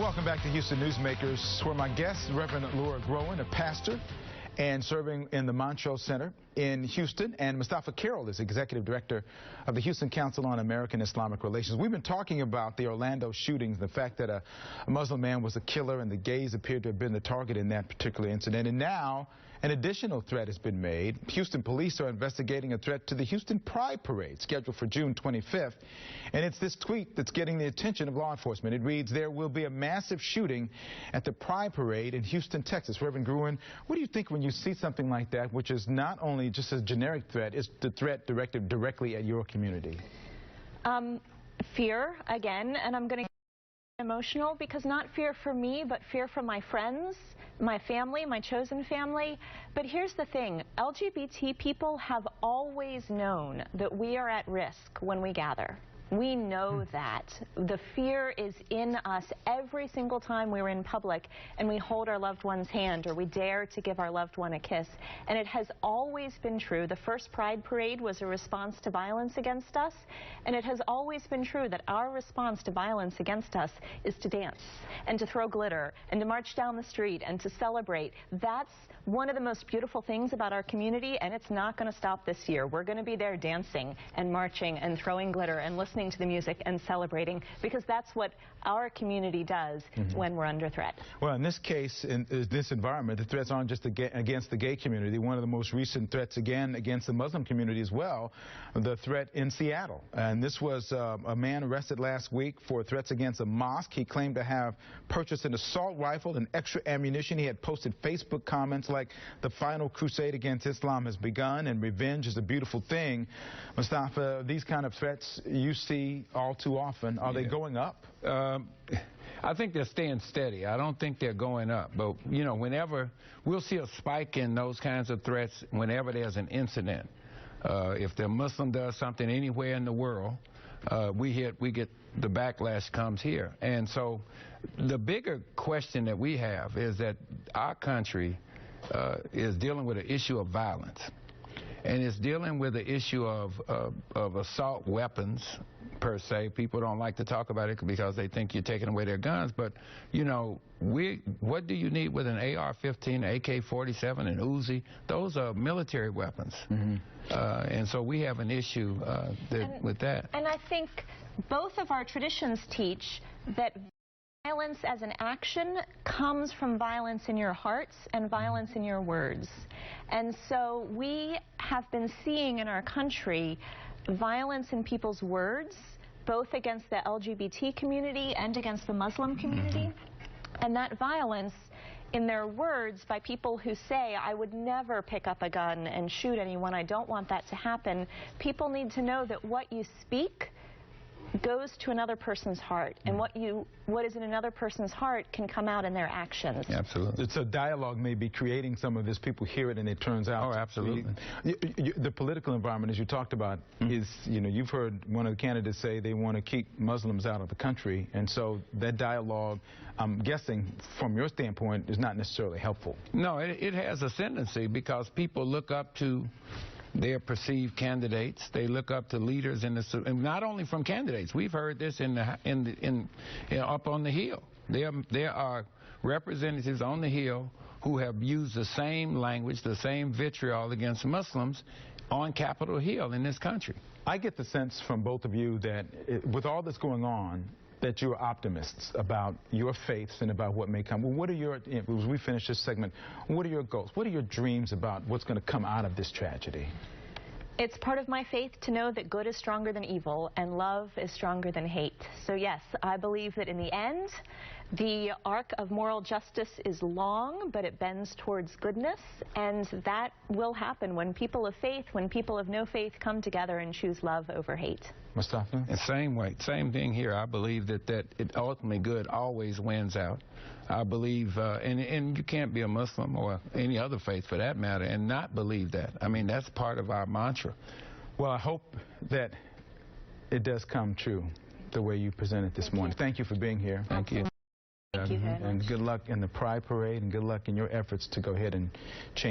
welcome back to Houston Newsmakers, where my guest, Reverend Laura Groen, a pastor and serving in the Montrose Center in Houston, and Mustafa Carroll is Executive Director of the Houston Council on American-Islamic Relations. We've been talking about the Orlando shootings, the fact that a Muslim man was a killer and the gays appeared to have been the target in that particular incident. And now an additional threat has been made. Houston police are investigating a threat to the Houston Pride Parade scheduled for June 25th. And it's this tweet that's getting the attention of law enforcement. It reads, "There will be a massive shooting at the Pride Parade in Houston, Texas." Reverend Groen, what do you think when you see something like that, which is not only just a generic threat, it's the threat directed directly at your community? Fear, again, and I'm going to get emotional, because not fear for me, but fear for my friends, my family, my chosen family. But here's the thing, LGBT people have always known that we are at risk when we gather. We know that. The fear is in us every single time we're in public and we hold our loved one's hand or we dare to give our loved one a kiss. And it has always been true. The first Pride Parade was a response to violence against us, and it has always been true that our response to violence against us is to dance and to throw glitter and to march down the street and to celebrate. That's one of the most beautiful things about our community, and it's not going to stop this year. We're going to be there dancing and marching and throwing glitter and listening to the music and celebrating, because that's what our community does when we're under threat. Well, in this case, in this environment, the threats aren't just against the gay community. One of the most recent threats, again, against the Muslim community as well, the threat in Seattle. And this was a man arrested last week for threats against a mosque. He claimed to have purchased an assault rifle and extra ammunition. He had posted Facebook comments like, "The final crusade against Islam has begun and revenge is a beautiful thing." Mustafa, these kind of threats you see all too often, are they going up? I think they're staying steady. I don't think they're going up. But, you know, whenever we'll see a spike in those kinds of threats whenever there's an incident. If the Muslim does something anywhere in the world, we get the backlash comes here. And so the bigger question that we have is that our country is dealing with an issue of violence. And it's dealing with the issue of assault weapons, per se. People don't like to talk about it because they think you're taking away their guns. But, you know, what do you need with an AR-15, AK-47, and Uzi? Those are military weapons. And so we have an issue with that. And I think both of our traditions teach that violence as an action comes from violence in your hearts and violence in your words. And so we have been seeing in our country violence in people's words, both against the LGBT community and against the Muslim community. And that violence in their words by people who say, "I would never pick up a gun and shoot anyone. I don't want that to happen." People need to know that what you speak goes to another person's heart, and what is in another person's heart can come out in their actions. Absolutely. So dialogue may be creating some of this. People hear it and it turns out. Oh, absolutely. The political environment, as you talked about, is, you know, you've heard one of the candidates say they want to keep Muslims out of the country, and so that dialogue, I'm guessing, from your standpoint, is not necessarily helpful. No, it has ascendancy because people look up to their perceived candidates. They look up to leaders in the, and not only from candidates. We've heard this up on the Hill. There are representatives on the Hill who have used the same language, the same vitriol against Muslims on Capitol Hill in this country. I get the sense from both of you that with all that's going on, that you're optimists about your faiths and about what may come. Well, what are your, as we finish this segment, what are your goals? What are your dreams about what's going to come out of this tragedy? It's part of my faith to know that good is stronger than evil and love is stronger than hate. So yes, I believe that in the end, the arc of moral justice is long, but it bends towards goodness, and that will happen when people of faith, when people of no faith come together and choose love over hate. Mustafa? The same way, same thing here. I believe that it ultimately good always wins out. I believe, and you can't be a Muslim or any other faith for that matter and not believe that. I mean, that's part of our mantra. Well, I hope that it does come true the way you presented this morning. Thank you for being here. Thank you. Thank you very much. And good luck in the Pride Parade, and good luck in your efforts to go ahead and change